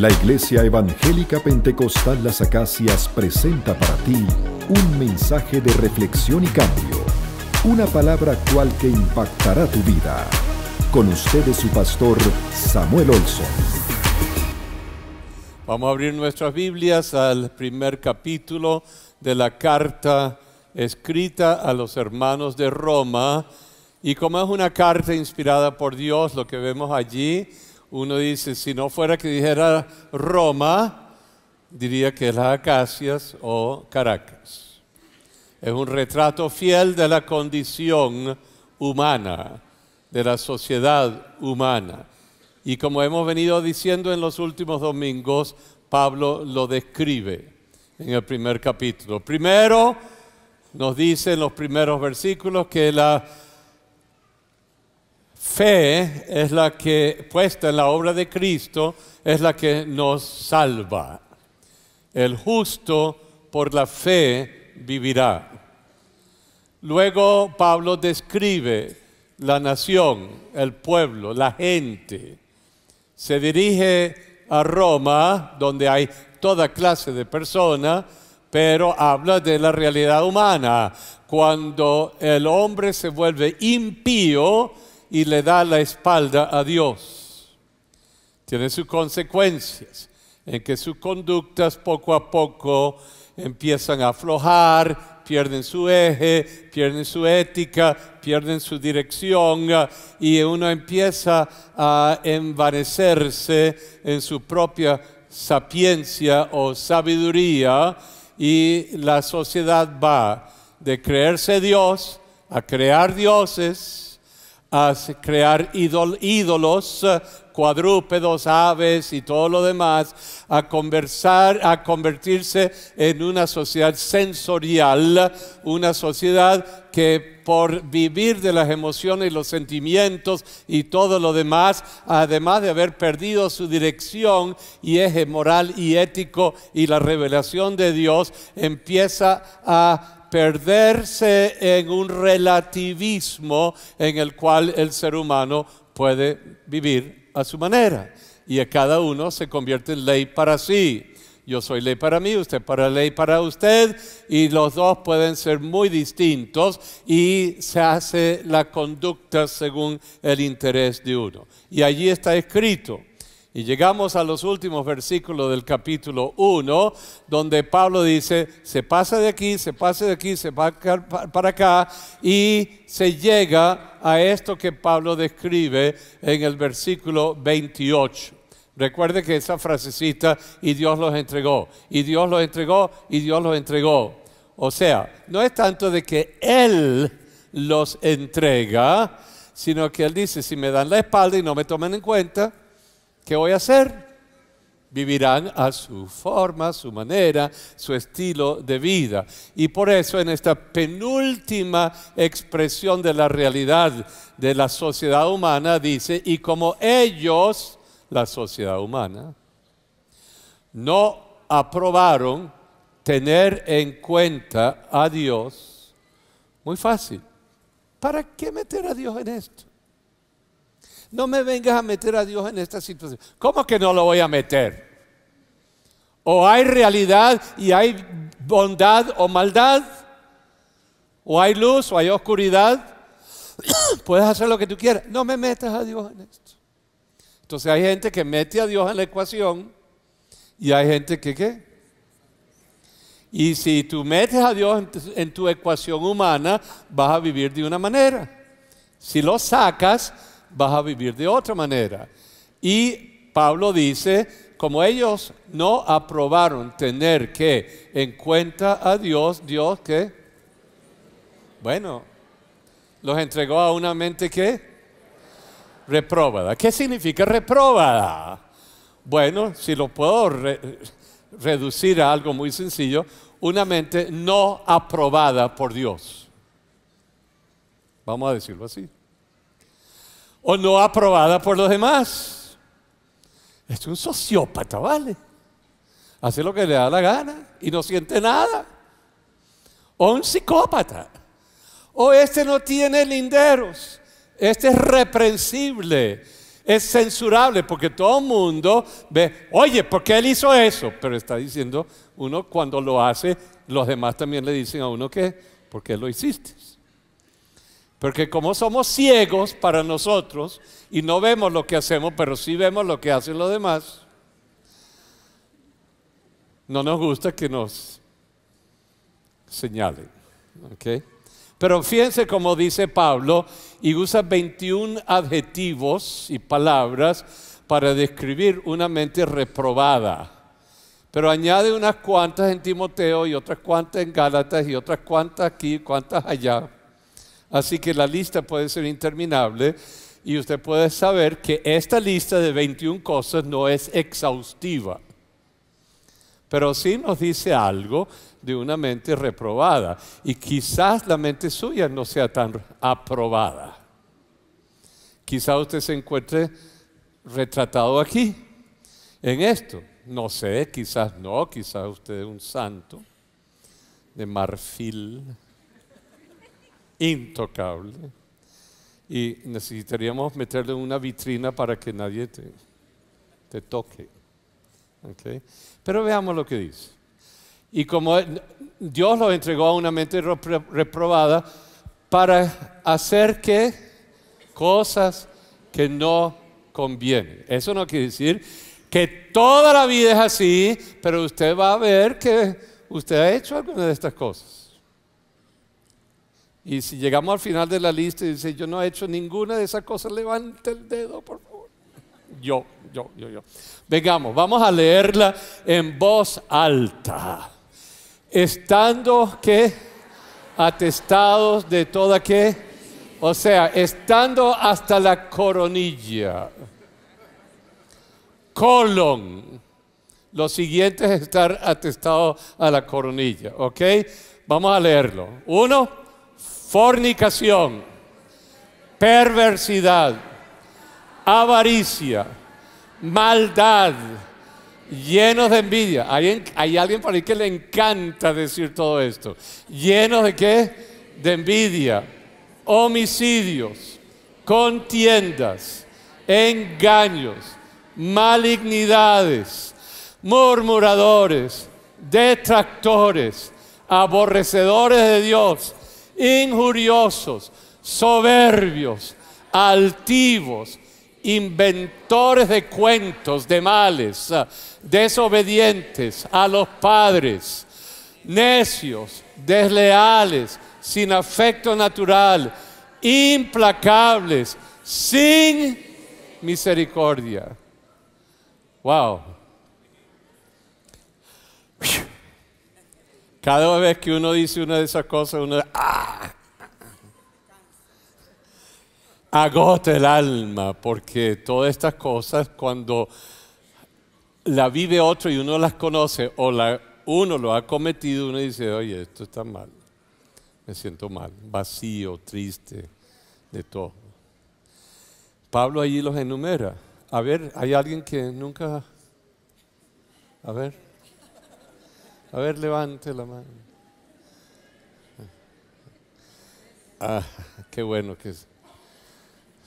La Iglesia Evangélica Pentecostal Las Acacias presenta para ti un mensaje de reflexión y cambio, una palabra actual que impactará tu vida. Con ustedes su pastor Samuel Olson. Vamos a abrir nuestras Biblias al primer capítulo de la carta escrita a los hermanos de Roma. Y como es una carta inspirada por Dios, lo que vemos allí, uno dice, si no fuera que dijera Roma, diría que es Las Acacias o Caracas. Es un retrato fiel de la condición humana, de la sociedad humana. Y como hemos venido diciendo en los últimos domingos, Pablo lo describe en el primer capítulo. Primero, nos dice en los primeros versículos que la fe es la que, puesta en la obra de Cristo, es la que nos salva. El justo por la fe vivirá. Luego Pablo describe la nación, el pueblo, la gente. Se dirige a Roma, donde hay toda clase de personas, pero habla de la realidad humana. Cuando el hombre se vuelve impío y le da la espalda a Dios, tiene sus consecuencias, en que sus conductas poco a poco empiezan a aflojar, pierden su eje, pierden su ética, pierden su dirección y uno empieza a envanecerse en su propia sapiencia o sabiduría y la sociedad va de creerse Dios a crear dioses, a crear ídolos, cuadrúpedos, aves y todo lo demás, a convertirse en una sociedad sensorial, una sociedad que por vivir de las emociones y los sentimientos y todo lo demás, además de haber perdido su dirección y eje moral y ético y la revelación de Dios, empieza a perderse en un relativismo en el cual el ser humano puede vivir a su manera y a cada uno se convierte en ley para sí. Yo soy ley para mí, usted para ley para usted, y los dos pueden ser muy distintos y se hace la conducta según el interés de uno. Y allí está escrito. Y llegamos a los últimos versículos del capítulo 1, donde Pablo dice, se pasa de aquí, se pasa de aquí, se va para acá, y se llega a esto que Pablo describe en el versículo 28. Recuerde que esa frasecita, y Dios los entregó, y Dios los entregó, y Dios los entregó. O sea, no es tanto de que Él los entrega, sino que Él dice, si me dan la espalda y no me toman en cuenta, ¿qué voy a hacer? Vivirán a su forma, su manera, su estilo de vida. Y por eso en esta penúltima expresión de la realidad de la sociedad humana dice, y como ellos, la sociedad humana, no aprobaron tener en cuenta a Dios, muy fácil. ¿Para qué meter a Dios en esto? No me vengas a meter a Dios en esta situación. ¿Cómo que no lo voy a meter? O hay realidad y hay bondad o maldad, o hay luz o hay oscuridad. Puedes hacer lo que tú quieras. No me metas a Dios en esto. Entonces hay gente que mete a Dios en la ecuación y hay gente que ¿qué? Y si tú metes a Dios en tu ecuación humana, vas a vivir de una manera. Si lo sacas, vas a vivir de otra manera. Y Pablo dice, como ellos no aprobaron tener que en cuenta a Dios, ¿Dios qué? Bueno, los entregó a una mente ¿qué? Reprobada. ¿Qué significa reprobada? Bueno, si lo puedo reducir a algo muy sencillo, una mente no aprobada por Dios. Vamos a decirlo así. O no aprobada por los demás. Es un sociópata, ¿vale? Hace lo que le da la gana y no siente nada. O un psicópata. O este no tiene linderos. Este es reprensible. Es censurable porque todo el mundo ve, oye, ¿por qué él hizo eso? Pero está diciendo, uno cuando lo hace, los demás también le dicen a uno que, ¿por qué lo hiciste? Porque como somos ciegos para nosotros y no vemos lo que hacemos, pero sí vemos lo que hacen los demás, no nos gusta que nos señalen. ¿Okay? Pero fíjense cómo dice Pablo y usa 21 adjetivos y palabras para describir una mente reprobada. Pero añade unas cuantas en Timoteo y otras cuantas en Gálatas y otras cuantas aquí, cuantas allá. Así que la lista puede ser interminable y usted puede saber que esta lista de 21 cosas no es exhaustiva. Pero sí nos dice algo de una mente reprobada. Y quizás la mente suya no sea tan aprobada. Quizás usted se encuentre retratado aquí, en esto. No sé, quizás no, quizás usted es un santo de marfil, intocable. Y necesitaríamos meterle una vitrina para que nadie te toque. ¿Okay? Pero veamos lo que dice. Y como Dios lo entregó a una mente reprobada para hacer ¿qué? Cosas que no convienen. Eso no quiere decir que toda la vida es así, pero usted va a ver que usted ha hecho alguna de estas cosas. Y si llegamos al final de la lista y dice, yo no he hecho ninguna de esas cosas, levante el dedo, por favor. Yo. Vengamos, vamos a leerla en voz alta. Estando, ¿qué? Atestados de toda, ¿qué? O sea, estando hasta la coronilla. Colon. Lo siguiente es estar atestado a la coronilla, ¿ok? Vamos a leerlo. 1, fornicación, perversidad, avaricia, maldad, llenos de envidia. Hay alguien por ahí que le encanta decir todo esto. ¿Llenos de qué? De envidia, homicidios, contiendas, engaños, malignidades, murmuradores, detractores, aborrecedores de Dios, injuriosos, soberbios, altivos, inventores de cuentos, de males, desobedientes a los padres, necios, desleales, sin afecto natural, implacables, sin misericordia. Wow. Cada vez que uno dice una de esas cosas, uno agota el alma, porque todas estas cosas, cuando la vive otro y uno las conoce o uno lo ha cometido, uno dice, oye, esto está mal, me siento mal, vacío, triste, de todo. Pablo allí los enumera. A ver, ¿hay alguien que nunca? A ver, levante la mano. Qué bueno que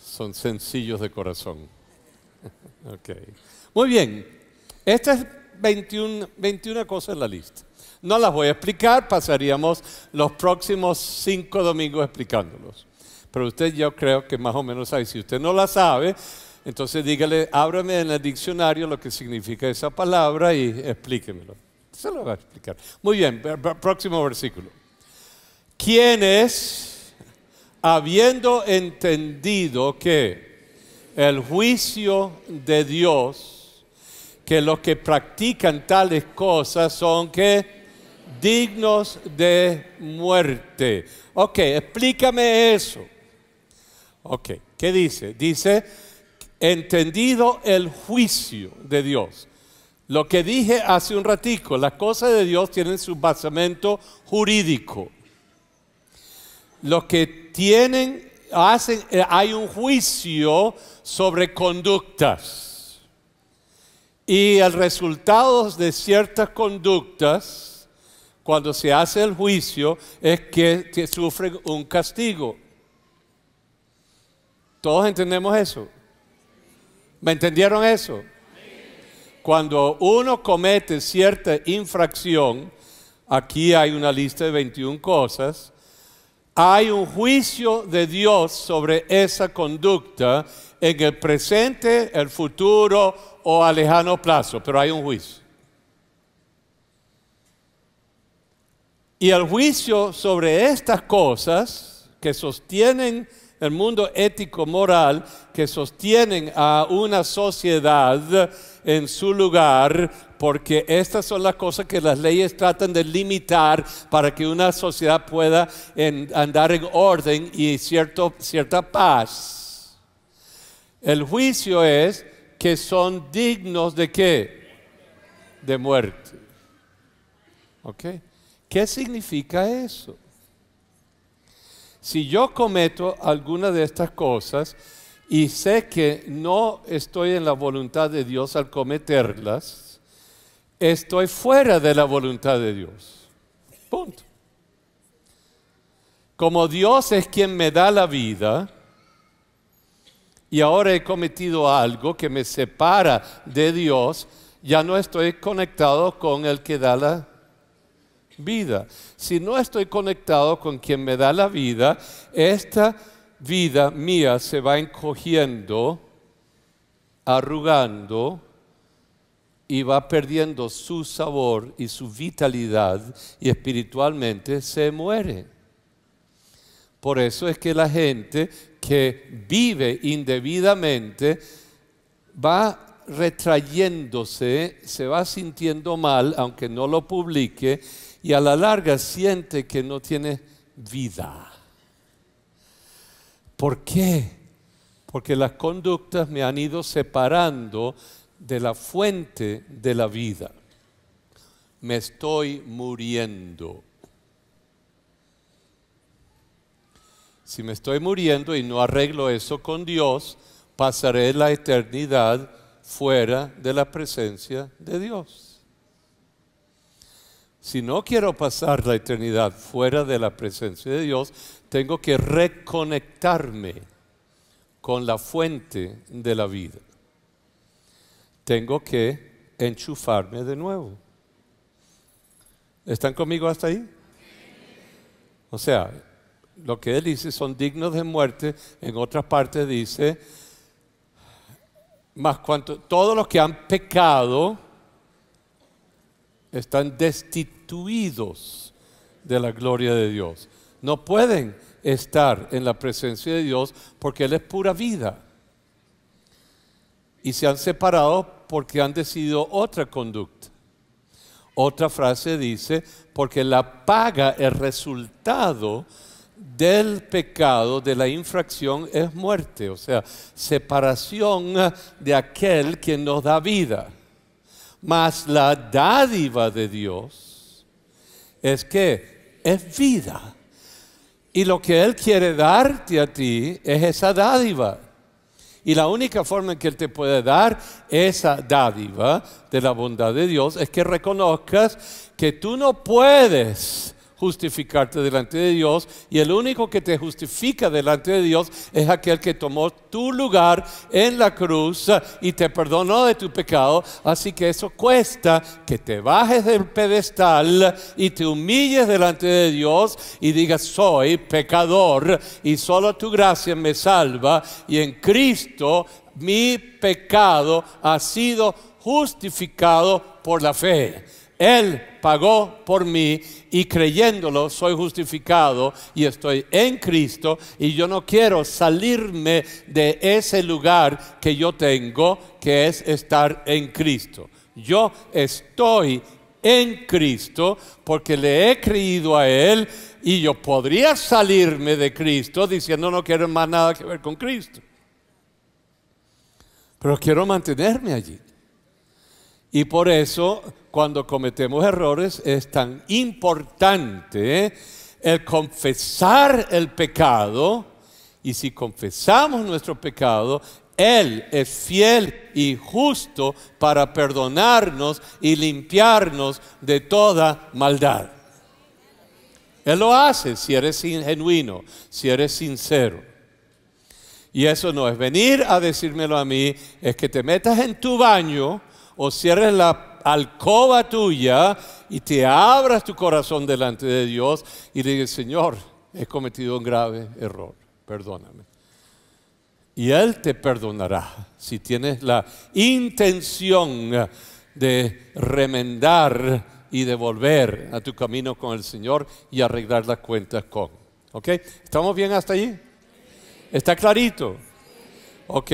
son sencillos de corazón. Okay. Muy bien, estas es 21 cosas en la lista. No las voy a explicar, pasaríamos los próximos 5 domingos explicándolos. Pero usted yo creo que más o menos sabe. Si usted no la sabe, entonces dígale, ábrame en el diccionario lo que significa esa palabra y explíquemelo. Se lo va a explicar. Muy bien, próximo versículo. ¿Quiénes, habiendo entendido que el juicio de Dios, que los que practican tales cosas son que dignos de muerte? Ok, explícame eso. Ok, ¿qué dice? Dice, entendido el juicio de Dios. Lo que dije hace un ratico, las cosas de Dios tienen su basamento jurídico. Lo que hay un juicio sobre conductas. Y el resultado de ciertas conductas, cuando se hace el juicio, es que sufren un castigo. ¿Todos entendemos eso? ¿Me entendieron eso? Cuando uno comete cierta infracción, aquí hay una lista de 21 cosas, hay un juicio de Dios sobre esa conducta en el presente, el futuro o a lejano plazo, pero hay un juicio. Y el juicio sobre estas cosas que sostienen el mundo ético-moral, que sostienen a una sociedad en su lugar, porque estas son las cosas que las leyes tratan de limitar para que una sociedad pueda andar en orden y cierta paz. El juicio es que son dignos de ¿qué? De muerte. ¿Ok? ¿Qué significa eso? Si yo cometo alguna de estas cosas y sé que no estoy en la voluntad de Dios al cometerlas, estoy fuera de la voluntad de Dios. Punto. Como Dios es quien me da la vida y ahora he cometido algo que me separa de Dios, ya no estoy conectado con el que da la vida. Si no estoy conectado con quien me da la vida, esta vida mía se va encogiendo, arrugando y va perdiendo su sabor y su vitalidad y espiritualmente se muere. Por eso es que la gente que vive indebidamente va retrayéndose, se va sintiendo mal, aunque no lo publique, y a la larga siente que no tiene vida. ¿Por qué? Porque las conductas me han ido separando de la fuente de la vida. Me estoy muriendo. Si me estoy muriendo y no arreglo eso con Dios, pasaré la eternidad fuera de la presencia de Dios. Si no quiero pasar la eternidad fuera de la presencia de Dios, tengo que reconectarme con la fuente de la vida. Tengo que enchufarme de nuevo. ¿Están conmigo hasta ahí? O sea, lo que él dice son dignos de muerte. En otras partes dice, más cuanto todos los que han pecado están destituidos de la gloria de Dios. No pueden estar en la presencia de Dios porque Él es pura vida. Y se han separado porque han decidido otra conducta. Otra frase dice, porque la paga, el resultado del pecado, de la infracción, es muerte. O sea, separación de aquel que nos da vida. Mas la dádiva de Dios es que es vida. Y lo que Él quiere darte a ti es esa dádiva. Y la única forma en que Él te puede dar esa dádiva de la bondad de Dios es que reconozcas que tú no puedes justificarte delante de Dios, y el único que te justifica delante de Dios es aquel que tomó tu lugar en la cruz y te perdonó de tu pecado. Así que eso cuesta que te bajes del pedestal y te humilles delante de Dios y digas, soy pecador y solo tu gracia me salva, y en Cristo mi pecado ha sido justificado por la fe. Él pagó por mí y creyéndolo soy justificado y estoy en Cristo, y yo no quiero salirme de ese lugar que yo tengo, que es estar en Cristo. Yo estoy en Cristo porque le he creído a Él, y yo podría salirme de Cristo diciendo no quiero más nada que ver con Cristo, pero quiero mantenerme allí. Y por eso, cuando cometemos errores, es tan importante el confesar el pecado. Y si confesamos nuestro pecado, Él es fiel y justo para perdonarnos y limpiarnos de toda maldad. Él lo hace si eres genuino, si eres sincero. Y eso no es venir a decírmelo a mí, es que te metas en tu baño o cierres la alcoba tuya y te abras tu corazón delante de Dios y le digas, Señor, he cometido un grave error, perdóname. Y Él te perdonará si tienes la intención de remendar y de volver a tu camino con el Señor y arreglar las cuentas con. ¿Ok? ¿Estamos bien hasta allí? ¿Está clarito? Ok.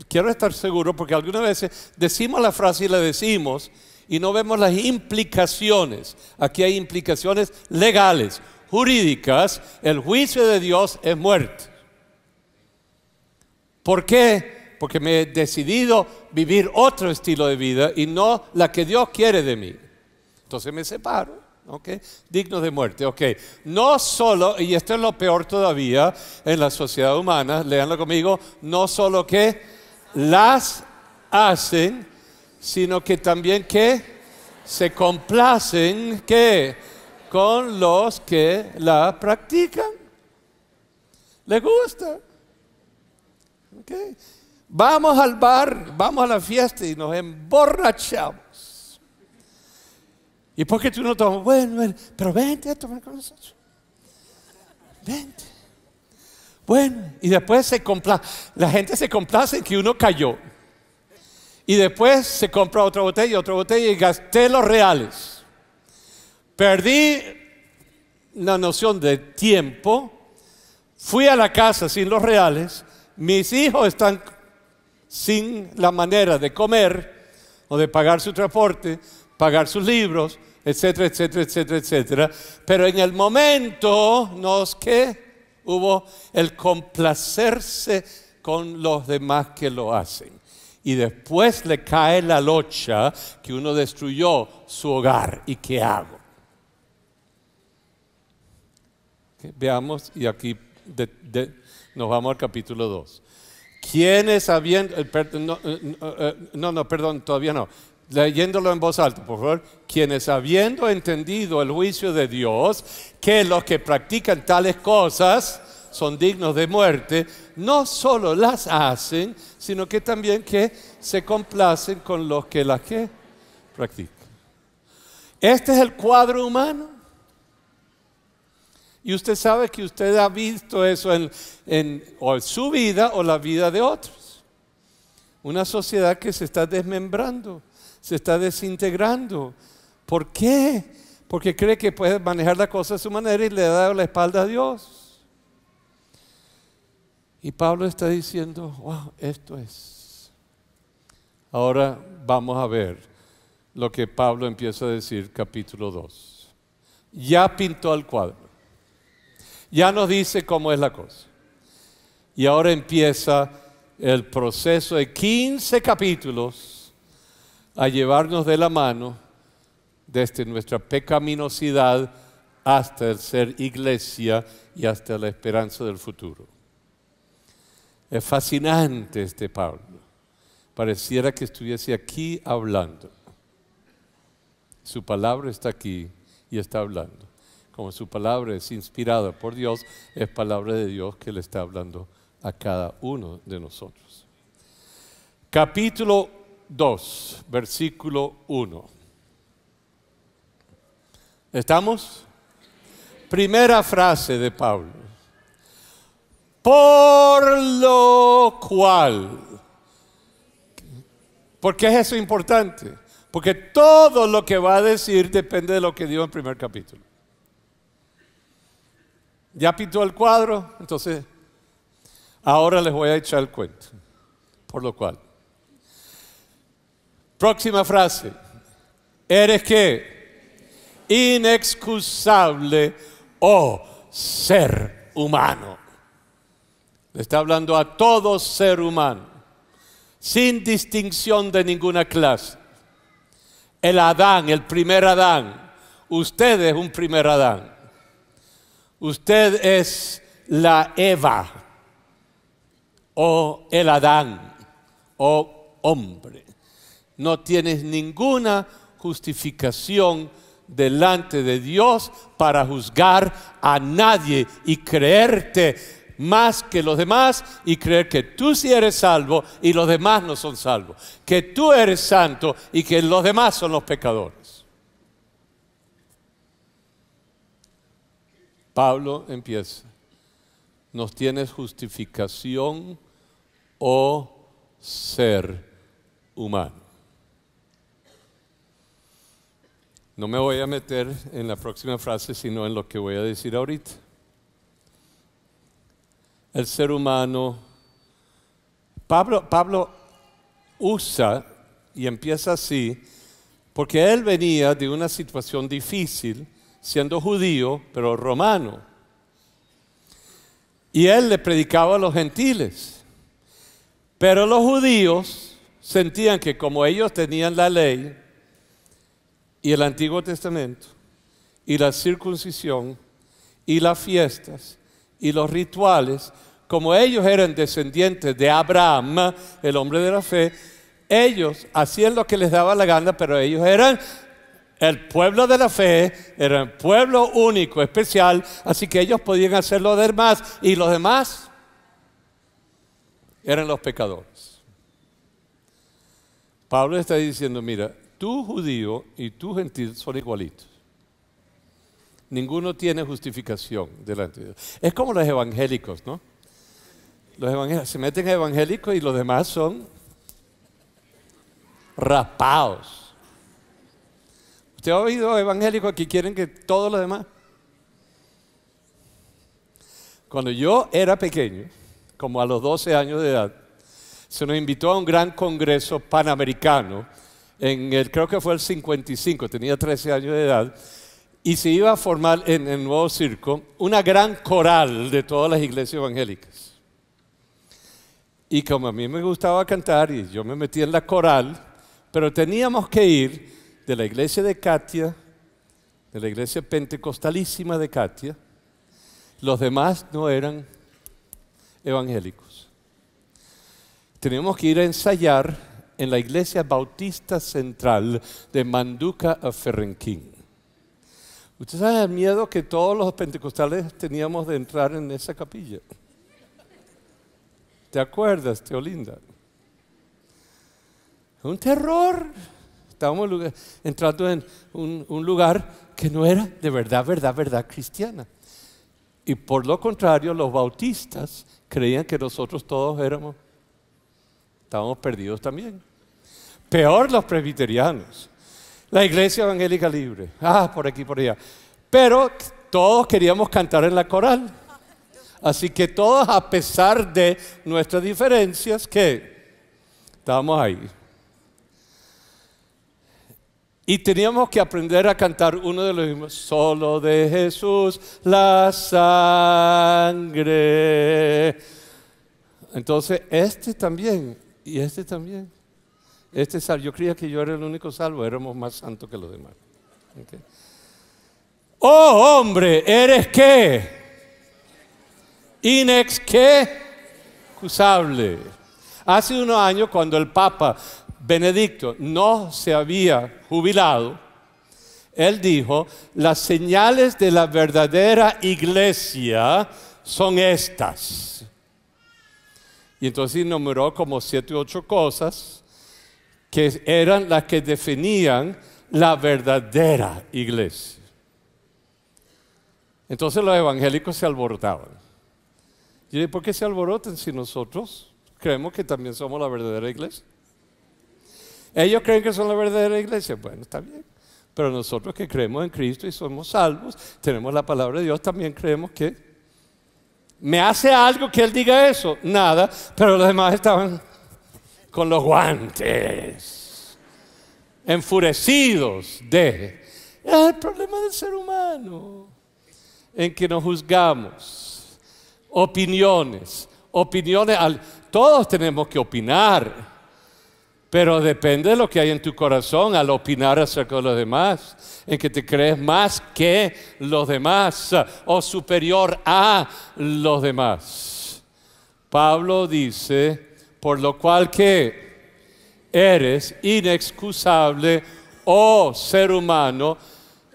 Quiero estar seguro porque algunas veces decimos la frase y la decimos y no vemos las implicaciones. Aquí hay implicaciones legales, jurídicas. El juicio de Dios es muerte. ¿Por qué? Porque me he decidido vivir otro estilo de vida y no la que Dios quiere de mí. Entonces me separo, ¿ok? Digno de muerte, ¿ok? No solo, y esto es lo peor todavía en la sociedad humana, léanlo conmigo, no solo que las hacen, sino que también que se complacen, ¿qué? Con los que la practican. ¿Les gusta? ¿Ok? Vamos al bar, vamos a la fiesta y nos emborrachamos. ¿Y por qué tú no tomas? Bueno, pero vente a tomar con nosotros. Vente. Bueno, y después la gente se complace en que uno cayó. Y después se compra otra botella y gasté los reales. Perdí la noción de tiempo. Fui a la casa sin los reales. Mis hijos están sin la manera de comer o de pagar su transporte, pagar sus libros, etcétera, etcétera, etcétera, etcétera. Pero en el momento hubo el complacerse con los demás que lo hacen. Y después le cae la locha que uno destruyó su hogar. ¿Y qué hago? Okay, veamos, y aquí nos vamos al capítulo 2. ¿Quiénes habiendo... perdón, todavía no. Leyéndolo en voz alta, por favor. Quienes habiendo entendido el juicio de Dios, que los que practican tales cosas son dignos de muerte, no solo las hacen, sino que también que se complacen con los que las practican. Este es el cuadro humano. Y usted sabe que usted ha visto eso en su vida o la vida de otros. Una sociedad que se está desmembrando, se está desintegrando. ¿Por qué? Porque cree que puede manejar la cosa a su manera y le ha dado la espalda a Dios. Y Pablo está diciendo, wow, esto es. Ahora vamos a ver lo que Pablo empieza a decir, capítulo 2. Ya pintó el cuadro. Ya nos dice cómo es la cosa. Y ahora empieza el proceso de 15 capítulos a llevarnos de la mano desde nuestra pecaminosidad hasta el ser iglesia y hasta la esperanza del futuro. Es fascinante este Pablo. Pareciera que estuviese aquí hablando. Su palabra está aquí y está hablando. Como su palabra es inspirada por Dios, es palabra de Dios que le está hablando a cada uno de nosotros. Capítulo 2, versículo 1. ¿Estamos? Primera frase de Pablo. Por lo cual. ¿Por qué es eso importante? Porque todo lo que va a decir depende de lo que dio en el primer capítulo. Ya pintó el cuadro, entonces ahora les voy a echar el cuento. Por lo cual. Próxima frase. ¿Eres qué? Inexcusable, oh ser humano. Le está hablando a todo ser humano, sin distinción de ninguna clase. El Adán, el primer Adán. Usted es un primer Adán. Usted es la Eva, o el Adán, o hombre. No tienes ninguna justificación delante de Dios para juzgar a nadie y creerte más que los demás y creer que tú sí eres salvo y los demás no son salvos. Que tú eres santo y que los demás son los pecadores. Pablo empieza. ¿Nos tienes justificación o ser humano? No me voy a meter en la próxima frase, sino en lo que voy a decir ahorita. El ser humano, Pablo usa y empieza así, porque él venía de una situación difícil, siendo judío, pero romano. Y él le predicaba a los gentiles. Pero los judíos sentían que como ellos tenían la ley y el Antiguo Testamento y la circuncisión y las fiestas y los rituales, como ellos eran descendientes de Abraham, el hombre de la fe, ellos hacían lo que les daba la gana, pero ellos eran el pueblo de la fe, era el pueblo único, especial, así que ellos podían hacer lo demás, y los demás eran los pecadores. Pablo está diciendo, mira, tú judío y tú gentil son igualitos. Ninguno tiene justificación delante de Dios. Es como los evangélicos, ¿no? Los evangélicos se meten a evangélicos y los demás son raspados. ¿Usted ha oído evangélicos que quieren que todos los demás? Cuando yo era pequeño, como a los 12 años de edad, se nos invitó a un gran congreso panamericano, creo que fue el 55, tenía 13 años de edad, y se iba a formar en el Nuevo Circo una gran coral de todas las iglesias evangélicas. Y como a mí me gustaba cantar y yo me metí en la coral, pero teníamos que ir de la iglesia de Katia, de la iglesia pentecostalísima de Katia. Los demás no eran evangélicos. Teníamos que ir a ensayar en la iglesia bautista central de Manduca a Ferrenquín. ¿Usted sabe el miedo que todos los pentecostales teníamos de entrar en esa capilla? ¿Te acuerdas, Teolinda? Un terror. Estábamos entrando en un lugar que no era de verdad cristiana. Y por lo contrario, los bautistas creían que nosotros todos estábamos perdidos también. Peor los presbiterianos. La iglesia evangélica libre. Por aquí, por allá. Pero todos queríamos cantar en la coral. Así que todos, a pesar de nuestras diferencias, ¿qué? Estábamos ahí. Y teníamos que aprender a cantar uno de los himnos. Solo de Jesús la sangre. Entonces, este también, y este también. Yo creía que yo era el único salvo, éramos más santos que los demás. ¿Okay? Oh, hombre, ¿eres qué? Inexcusable. Hace unos años, cuando el Papa Benedicto no se había jubilado, él dijo, las señales de la verdadera iglesia son estas. Y entonces enumeró como 7 u 8 cosas que eran las que definían la verdadera iglesia. Entonces los evangélicos se alborotaban. Yo dije, ¿por qué se alborotan si nosotros creemos que también somos la verdadera iglesia? Ellos creen que son la verdadera iglesia. Bueno, está bien. Pero nosotros que creemos en Cristo y somos salvos, tenemos la palabra de Dios, también creemos que ¿me hace algo que Él diga eso? Nada. Pero los demás estaban con los guantes, enfurecidos de... Es el problema del ser humano, en que nos juzgamos. Opiniones. Todos tenemos que opinar, pero depende de lo que hay en tu corazón al opinar acerca de los demás, en que te crees más que los demás o superior a los demás. Pablo dice, por lo cual que eres inexcusable, oh ser humano.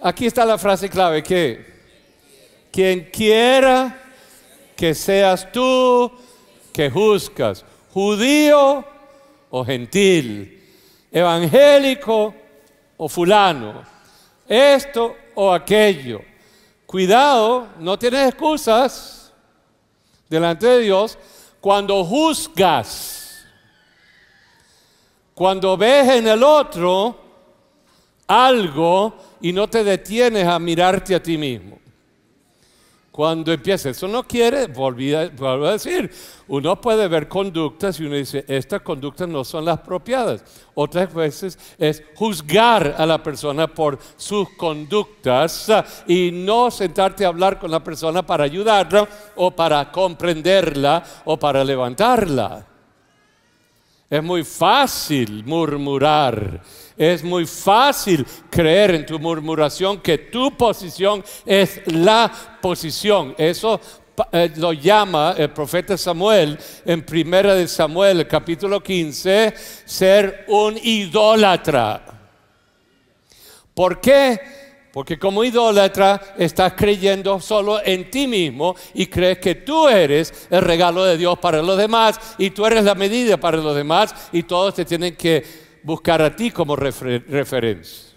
Aquí está la frase clave, que quien quiera que seas tú que juzgas, judío o gentil, evangélico o fulano, esto o aquello. Cuidado, no tienes excusas delante de Dios cuando juzgas, cuando ves en el otro algo y no te detienes a mirarte a ti mismo. Cuando empieza, eso no quiere, vuelvo a decir, uno puede ver conductas y uno dice, estas conductas no son las apropiadas. Otras veces es juzgar a la persona por sus conductas y no sentarte a hablar con la persona para ayudarla o para comprenderla o para levantarla. Es muy fácil murmurar. Es muy fácil creer en tu murmuración que tu posición es la posición. Eso lo llama el profeta Samuel en 1 Samuel, el capítulo 15, ser un idólatra. ¿Por qué? Porque como idólatra estás creyendo solo en ti mismo y crees que tú eres el regalo de Dios para los demás y tú eres la medida para los demás y todos te tienen que buscar a ti como referencia.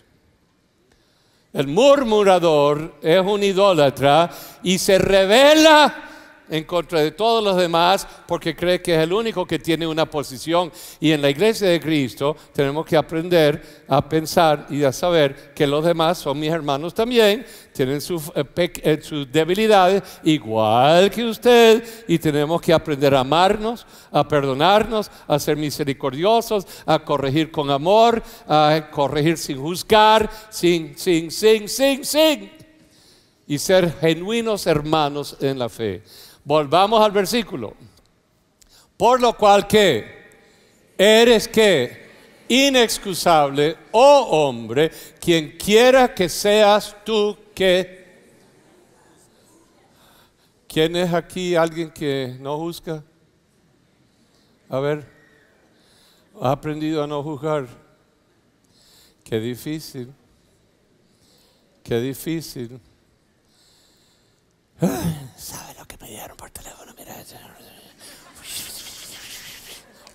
El murmurador es un idólatra y se rebela en contra de todos los demás porque cree que es el único que tiene una posición. Y en la iglesia de Cristo tenemos que aprender a pensar y a saber que los demás son mis hermanos también, tienen sus debilidades igual que usted y tenemos que aprender a amarnos, a perdonarnos, a ser misericordiosos, a corregir con amor, a corregir sin juzgar, sin y ser genuinos hermanos en la fe. Volvamos al versículo. Por lo cual que eres que inexcusable, oh hombre, quien quiera que seas tú que. ¿Quién es aquí alguien que no juzga? A ver, ¿ha aprendido a no juzgar? Qué difícil. Qué difícil. ¿Sabe lo que me dieron por teléfono? Mira.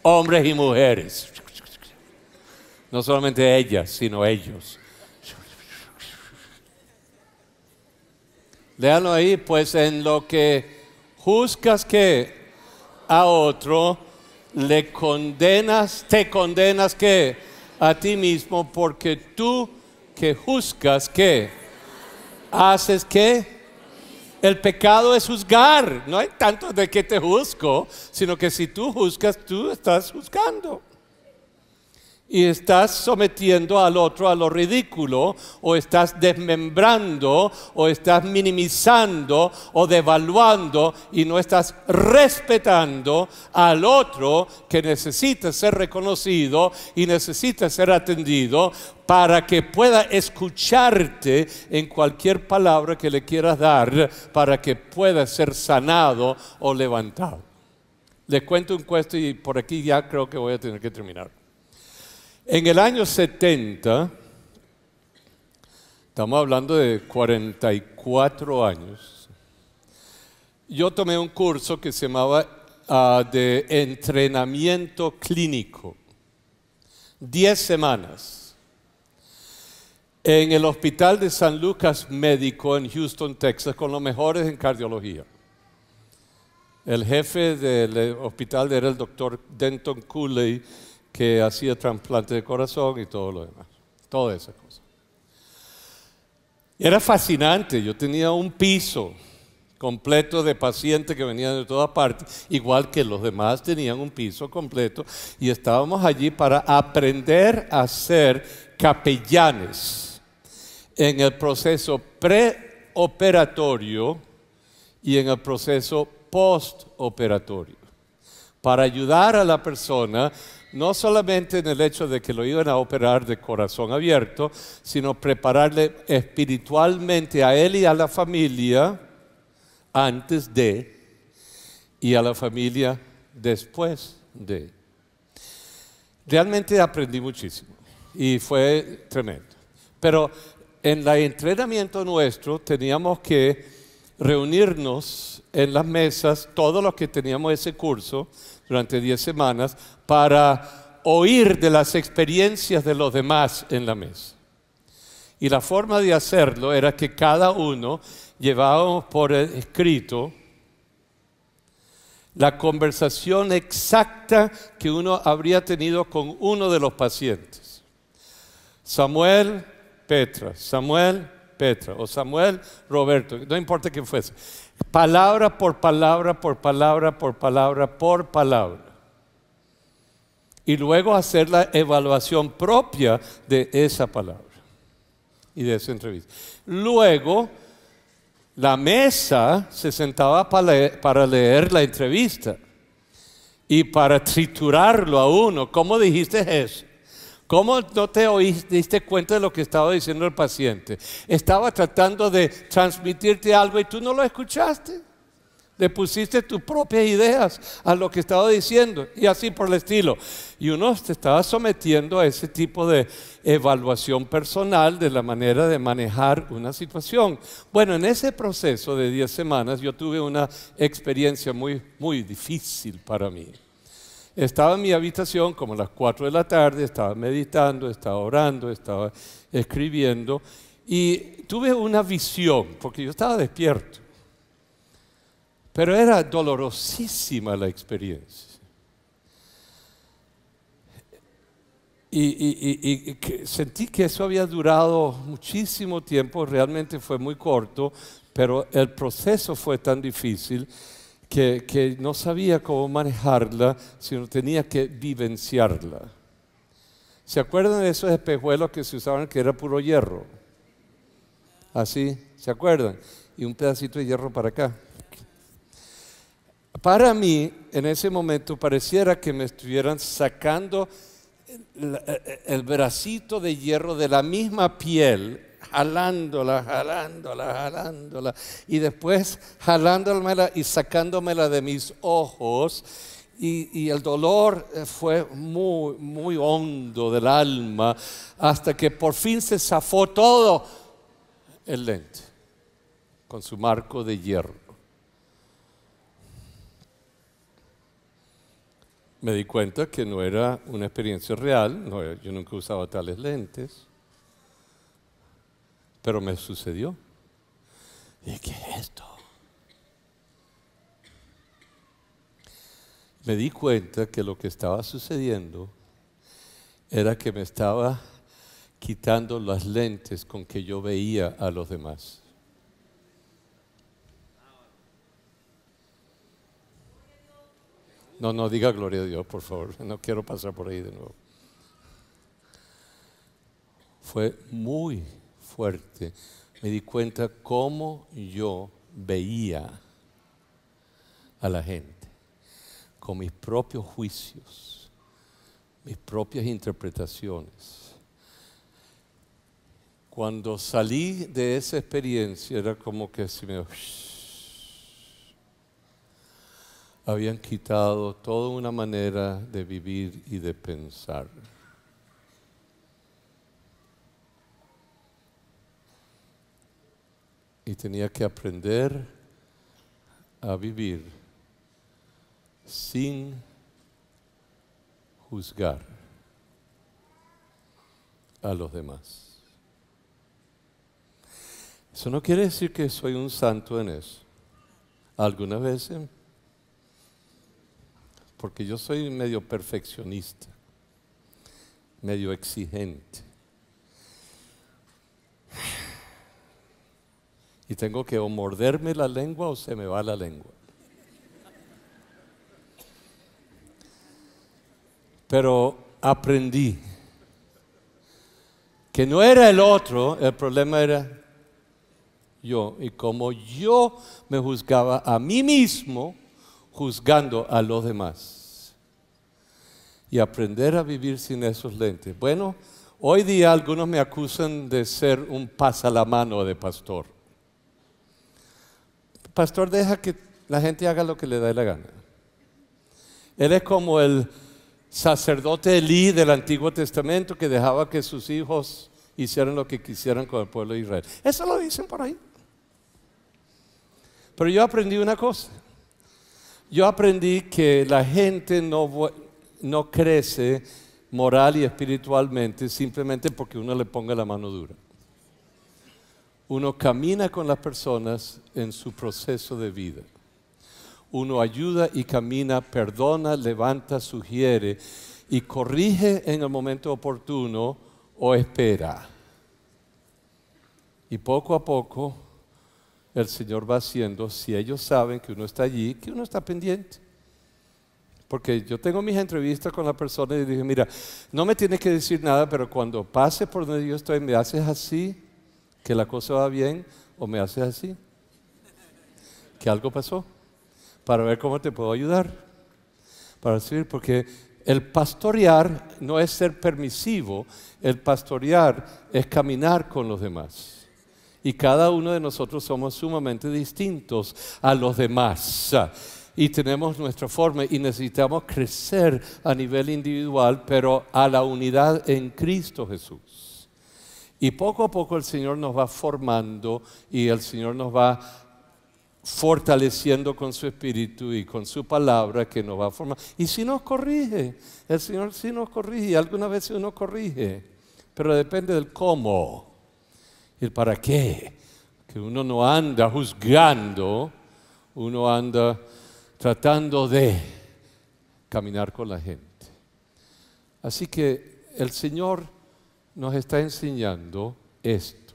Hombres y mujeres. No solamente ellas, sino ellos. Léanlo ahí, pues en lo que juzgas que a otro, le condenas, te condenas que a ti mismo, porque tú que juzgas que haces que el pecado es juzgar. No hay tanto de que te juzgo, sino que si tú juzgas, tú estás juzgando. Y estás sometiendo al otro a lo ridículo, o estás desmembrando, o estás minimizando, o devaluando, y no estás respetando al otro que necesita ser reconocido y necesita ser atendido para que pueda escucharte en cualquier palabra que le quieras dar, para que pueda ser sanado o levantado. Les cuento un cuento y por aquí ya creo que voy a tener que terminar. En el año 70, estamos hablando de 44 años, yo tomé un curso que se llamaba de entrenamiento clínico, 10 semanas, en el hospital de San Lucas Médico en Houston, Texas, con los mejores en cardiología. El jefe del hospital era el doctor Denton Cooley, que hacía trasplante de corazón y todo lo demás, todas esas cosas. Era fascinante, yo tenía un piso completo de pacientes que venían de todas partes, igual que los demás tenían un piso completo, y estábamos allí para aprender a ser capellanes en el proceso preoperatorio y en el proceso postoperatorio, para ayudar a la persona no solamente en el hecho de que lo iban a operar de corazón abierto, sino prepararle espiritualmente a él y a la familia antes de, y a la familia después de. Realmente aprendí muchísimo y fue tremendo. Pero en el entrenamiento nuestro teníamos que reunirnos en las mesas, todos los que teníamos ese curso durante 10 semanas, para oír de las experiencias de los demás en la mesa. Y la forma de hacerlo era que cada uno llevábamos por escrito la conversación exacta que uno habría tenido con uno de los pacientes. Samuel, Petra, Samuel, Petra, o Samuel, Roberto, no importa quién fuese. Palabra por palabra, por palabra, por palabra, por palabra. Y luego hacer la evaluación propia de esa palabra y de esa entrevista. Luego, la mesa se sentaba para leer la entrevista y para triturarlo a uno. ¿Cómo dijiste eso? ¿Cómo no te diste cuenta de lo que estaba diciendo el paciente? Estaba tratando de transmitirte algo y tú no lo escuchaste. Le pusiste tus propias ideas a lo que estaba diciendo y así por el estilo. Y uno se estaba sometiendo a ese tipo de evaluación personal de la manera de manejar una situación. Bueno, en ese proceso de 10 semanas yo tuve una experiencia muy, muy difícil para mí. Estaba en mi habitación como a las 4 de la tarde, estaba meditando, estaba orando, estaba escribiendo y tuve una visión, porque yo estaba despierto. Pero era dolorosísima la experiencia. Y sentí que eso había durado muchísimo tiempo, realmente fue muy corto, pero el proceso fue tan difícil que no sabía cómo manejarla, sino tenía que vivenciarla. ¿Se acuerdan de esos espejuelos que se usaban que era puro hierro? Así, ¿se acuerdan? Y un pedacito de hierro para acá. Para mí, en ese momento, pareciera que me estuvieran sacando el bracito de hierro de la misma piel, jalándola, jalándola, jalándola, y después jalándomela y sacándomela de mis ojos. Y el dolor fue muy, muy hondo del alma, hasta que por fin se zafó todo el lente, con su marco de hierro. Me di cuenta que no era una experiencia real, yo nunca usaba tales lentes, pero me sucedió. Y ¿qué es esto? Me di cuenta que lo que estaba sucediendo era que me estaba quitando las lentes con que yo veía a los demás. No diga gloria a Dios, por favor. No quiero pasar por ahí de nuevo. Fue muy fuerte. Me di cuenta cómo yo veía a la gente, con mis propios juicios, mis propias interpretaciones. Cuando salí de esa experiencia era como que si me habían quitado toda una manera de vivir y de pensar. Y tenía que aprender a vivir sin juzgar a los demás. Eso no quiere decir que soy un santo en eso. Algunas veces, porque yo soy medio perfeccionista, medio exigente. Y tengo que o morderme la lengua o se me va la lengua. Pero aprendí que no era el otro, el problema era yo. Y como yo me juzgaba a mí mismo, juzgando a los demás. Y aprender a vivir sin esos lentes. Bueno, hoy día algunos me acusan de ser un pasalamano de pastor. Pastor deja que la gente haga lo que le dé la gana. Él es como el sacerdote Elí del Antiguo Testamento que dejaba que sus hijos hicieran lo que quisieran con el pueblo de Israel. Eso lo dicen por ahí. Pero yo aprendí una cosa. Yo aprendí que la gente no crece moral y espiritualmente simplemente porque uno le ponga la mano dura. Uno camina con las personas en su proceso de vida. Uno ayuda y camina, perdona, levanta, sugiere y corrige en el momento oportuno o espera. Y poco a poco el Señor va haciendo, si ellos saben que uno está allí, que uno está pendiente. Porque yo tengo mis entrevistas con la persona y dije, mira, no me tienes que decir nada, pero cuando pases por donde yo estoy, me haces así, que la cosa va bien, o me haces así, que algo pasó, para ver cómo te puedo ayudar. Para decir, porque el pastorear no es ser permisivo, el pastorear es caminar con los demás. Y cada uno de nosotros somos sumamente distintos a los demás. Y tenemos nuestra forma y necesitamos crecer a nivel individual, pero a la unidad en Cristo Jesús. Y poco a poco el Señor nos va formando y el Señor nos va fortaleciendo con su Espíritu y con su palabra que nos va a formar. Y si nos corrige, el Señor sí nos corrige y algunas veces uno corrige, pero depende del cómo. ¿El para qué? Que uno no anda juzgando, uno anda tratando de caminar con la gente. Así que el Señor nos está enseñando esto.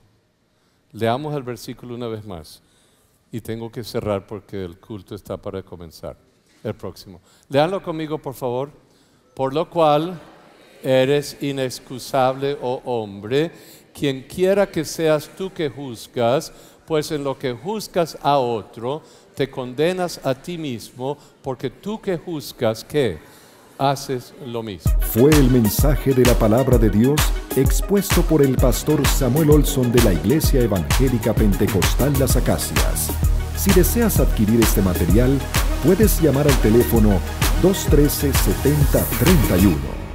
Leamos el versículo una vez más. Y tengo que cerrar porque el culto está para comenzar. El próximo. Léanlo conmigo, por favor. Por lo cual eres inexcusable, oh hombre, quien quiera que seas tú que juzgas, pues en lo que juzgas a otro, te condenas a ti mismo, porque tú que juzgas, ¿qué? Haces lo mismo. Fue el mensaje de la palabra de Dios expuesto por el pastor Samuel Olson de la Iglesia Evangélica Pentecostal Las Acacias. Si deseas adquirir este material, puedes llamar al teléfono 213-7031.